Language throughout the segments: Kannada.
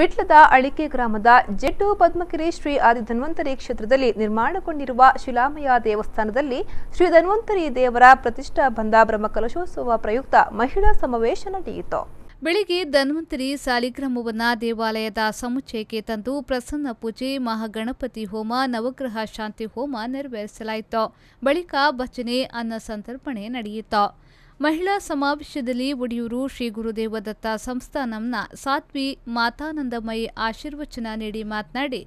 ವಿಟ್ಲದ ಅಳಿಕೆ ಗ್ರಾಮದ ಜೆಡ್ಡು ಪದ್ಮಗಿರಿ ಶ್ರೀ ಆದಿ ಧನ್ವಂತರಿ ಕ್ಷೇತ್ರದಲ್ಲಿ ನಿರ್ಮಾಣಗೊಂಡಿರುವ ಶಿಲಾಮಯ ದೇವಸ್ಥಾನದಲ್ಲಿ ಶ್ರೀ ಧನ್ವಂತರಿ ದೇವರ ಪ್ರತಿಷ್ಠಾಬಂಧ ಬ್ರಹ್ಮಕಲಶೋತ್ಸವ ಪ್ರಯುಕ್ತ ಮಹಿಳಾ ಸಮಾವೇಶ ನಡೆಯಿತು. ಬೆಳಿಗ್ಗೆ ಧನ್ವಂತರಿ ಸಾಲಿಗ್ರಾಮವನ್ನ ದೇವಾಲಯದ ಸಮುಚ್ಚಯಕ್ಕೆ ತಂದು ಪ್ರಸನ್ನ ಪೂಜೆ, ಮಹಾಗಣಪತಿ ಹೋಮ, ನವಗ್ರಹ ಶಾಂತಿ ಹೋಮ ನೆರವೇರಿಸಲಾಯಿತು. ಬಳಿಕ ಭಜನೆ, ಅನ್ನ ಸಂತರ್ಪಣೆ ನಡೆಯಿತು. ಮಹಿಳಾ ಸಮಾವೇಶದಲ್ಲಿ ಒಡಿಯೂರು ಶ್ರೀ ಗುರುದೇವದತ್ತ ಸಂಸ್ಥಾನಂನ ಸಾಧ್ವಿ ಮಾತಾನಂದಮಯಿ ಆಶೀರ್ವಚನ ನೀಡಿ ಮಾತನಾಡಿ,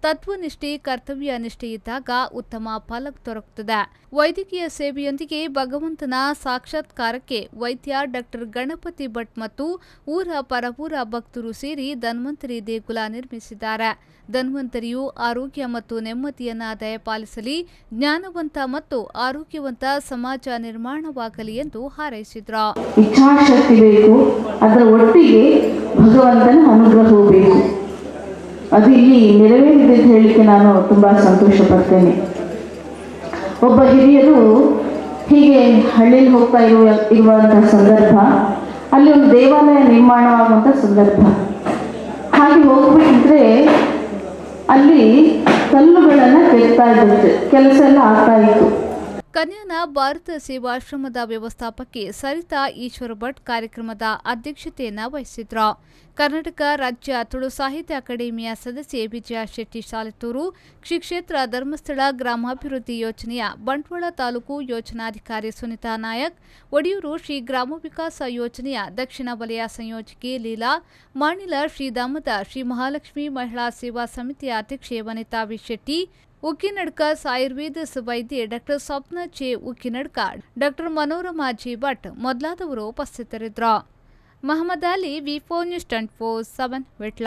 ತತ್ವನಿಷ್ಠೆ, ಕರ್ತವ್ಯ ನಿಷ್ಠೆ ಇದ್ದಾಗ ಉತ್ತಮ ಫಲ ದೊರಕುತ್ತದೆ. ವೈದ್ಯಕೀಯ ಸೇವೆಯೊಂದಿಗೆ ಭಗವಂತನ ಸಾಕ್ಷಾತ್ಕಾರಕ್ಕೆ ವೈದ್ಯ ಡಾಕ್ಟರ್ ಗಣಪತಿ ಭಟ್ ಮತ್ತು ಊರ ಪರವೂರ ಭಕ್ತರು ಸೇರಿ ಧನ್ವಂತರಿ ದೇಗುಲ ನಿರ್ಮಿಸಿದ್ದಾರೆ. ಧನ್ವಂತರಿಯು ಆರೋಗ್ಯ ಮತ್ತು ನೆಮ್ಮದಿಯನ್ನ ದಯಪಾಲಿಸಲಿ, ಜ್ಞಾನವಂತ ಮತ್ತು ಆರೋಗ್ಯವಂತ ಸಮಾಜ ನಿರ್ಮಾಣವಾಗಲಿ ಎಂದು ಹಾರೈಸಿದರು. ಇಚ್ಛಾಶಕ್ತಿ ಬೇಕು, ಅದರ ಒಟ್ಟಿಗೆ ಭಗವಂತನ ಅನುಗ್ರಹವೂ ಬೇಕು. ಅದು ಇಲ್ಲಿ ನೆರವೇರಿದೆ ಅಂತ ಹೇಳಲಿಕ್ಕೆ ನಾನು ತುಂಬ ಸಂತೋಷ ಪಡ್ತೇನೆ. ಒಬ್ಬ ಹಿರಿಯರು ಹೀಗೆ ಹಳ್ಳಿಯಲ್ಲಿ ಹೋಗ್ತಾ ಇರುವಂತಹ ಸಂದರ್ಭ, ಅಲ್ಲಿ ಒಂದು ದೇವಾಲಯ ನಿರ್ಮಾಣವಾಗುವಂಥ ಸಂದರ್ಭ. ಹಾಗೆ ಹೋಗ್ಬಿಟ್ಟಿದ್ರೆ ಅಲ್ಲಿ ಕಲ್ಲುಗಳನ್ನು ಕೆತ್ತಾ ಇದ್ದಕ್ಕೆ ಕೆಲಸ ಎಲ್ಲ ಆಗ್ತಾ ಇತ್ತು. ಕನ್ಯಾನ ಭಾರತ ಸೇವಾಶ್ರಮದ ವ್ಯವಸ್ಥಾಪಕಿ ಸರಿತಾ ಈಶ್ವರ ಭಟ್ ಕಾರ್ಯಕ್ರಮದ ಅಧ್ಯಕ್ಷತೆಯನ್ನು ವಹಿಸಿದ್ರು. ಕರ್ನಾಟಕ ರಾಜ್ಯ ತುಳು ಸಾಹಿತ್ಯ ಅಕಾಡೆಮಿಯ ಸದಸ್ಯೆ ವಿಜಯ ಶೆಟ್ಟಿ ಸಾಲಿತೂರು, ಶ್ರೀ ಕ್ಷೇತ್ರ ಧರ್ಮಸ್ಥಳ ಗ್ರಾಮಾಭಿವೃದ್ಧಿ ಯೋಜನೆಯ ಬಂಟ್ವಾಳ ತಾಲೂಕು ಯೋಜನಾಧಿಕಾರಿ ಸುನಿತಾ ನಾಯಕ್, ಒಡಿಯೂರು ಶ್ರೀ ಗ್ರಾಮ ವಿಕಾಸ ಯೋಜನೆಯ ದಕ್ಷಿಣ ವಲಯ ಸಂಯೋಜಕಿ ಲೀಲಾ, ಮಾಣಿಲ ಶ್ರೀಧಾಮದ ಶ್ರೀ ಮಹಾಲಕ್ಷ್ಮಿ ಮಹಿಳಾ ಸೇವಾ ಸಮಿತಿಯ ಅಧ್ಯಕ್ಷೆ ವನಿತಾ ವಿ ಶೆಟ್ಟಿ, ಉಕ್ಕಿನಡ್ಕ ಆಯುರ್ವೇದ ವೈದ್ಯೆ doctor Swapna J Ukkinadka, doctor Manorama G Bhat ಮೊದಲಾದವರು ಉಪಸ್ಥಿತರಿದ್ದರು. ಮಹಮ್ಮದ್ ಅಲಿ, ವಿ4 ನ್ಯೂಸ್ 24/7 ವಿಟ್ಲ.